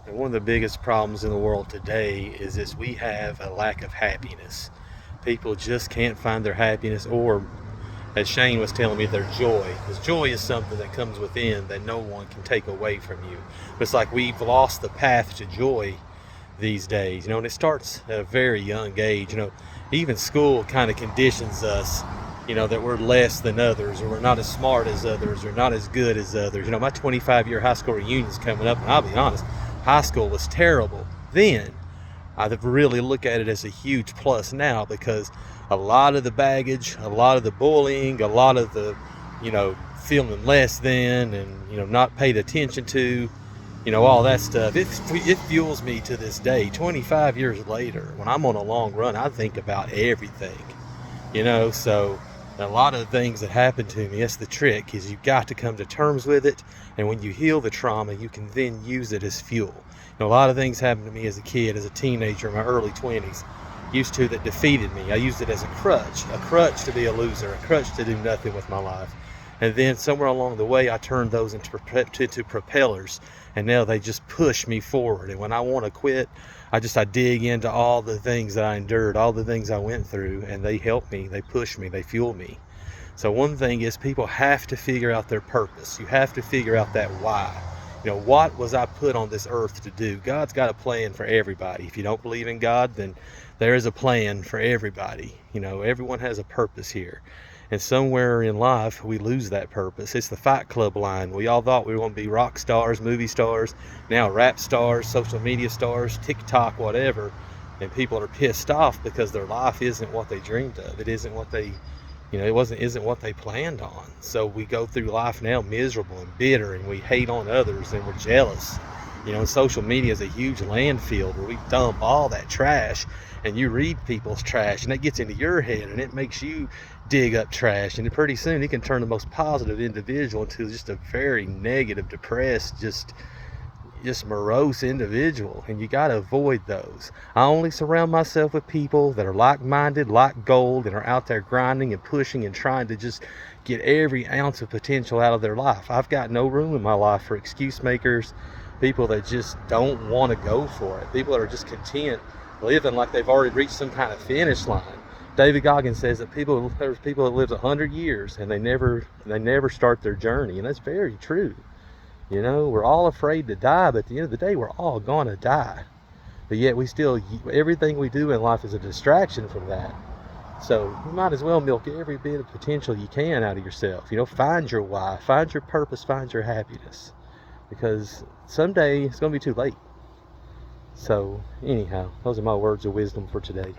And one of the biggest problems in the world today is this: we have a lack of happiness. People just can't find their happiness, or as Shane was telling me, their joy. Because joy is something that comes within that no one can take away from you. But it's like we've lost the path to joy these days, and it starts at a very young age. Even school kind of conditions us, that we're less than others, or we're not as smart as others, or not as good as others. My 25-year high school reunion is coming up, and I'll be honest, high school was terrible then. I really look at it as a huge plus now, because a lot of the baggage, a lot of the bullying, a lot of the, feeling less than, and, not paid attention to, all that stuff, it fuels me to this day. 25 years later, when I'm on a long run, I think about everything, so a lot of the things that happen to me, that's the trick, is you've got to come to terms with it. And when you heal the trauma, you can then use it as fuel. A lot of things happened to me as a kid, as a teenager, in my early 20s, that defeated me. I used it as a crutch to be a loser, a crutch to do nothing with my life. And then somewhere along the way, I turned those into propellers, and now they just push me forward. And when I want to quit, I dig into all the things that I endured, all the things I went through, and they help me, they push me, they fuel me. So one thing is, people have to figure out their purpose. You have to figure out that why. What was I put on this earth to do? God's got a plan for everybody. If you don't believe in God, then there is a plan for everybody. Everyone has a purpose here. And somewhere in life, we lose that purpose. It's the Fight Club line. We all thought we were going to be rock stars, movie stars, now rap stars, social media stars, TikTok, whatever. And people are pissed off because their life isn't what they dreamed of. It isn't what they, isn't what they planned on. So we go through life now miserable and bitter, and we hate on others, and we're jealous. Social media is a huge landfill where we dump all that trash, and you read people's trash, and that gets into your head, and it makes you dig up trash, and pretty soon it can turn the most positive individual into just a very negative, depressed, just morose individual. And you got to avoid those. I only surround myself with people that are like-minded, like gold, and are out there grinding and pushing and trying to just get every ounce of potential out of their life. I've got no room in my life for excuse makers, people that just don't want to go for it, people that are just content living like they've already reached some kind of finish line. David Goggins says that there's people that live 100 years and they never start their journey, and that's very true. We're all afraid to die, but at the end of the day, we're all gonna die. But yet everything we do in life is a distraction from that. So you might as well milk every bit of potential you can out of yourself. Find your why, find your purpose, find your happiness, because someday it's gonna be too late. So anyhow, those are my words of wisdom for today.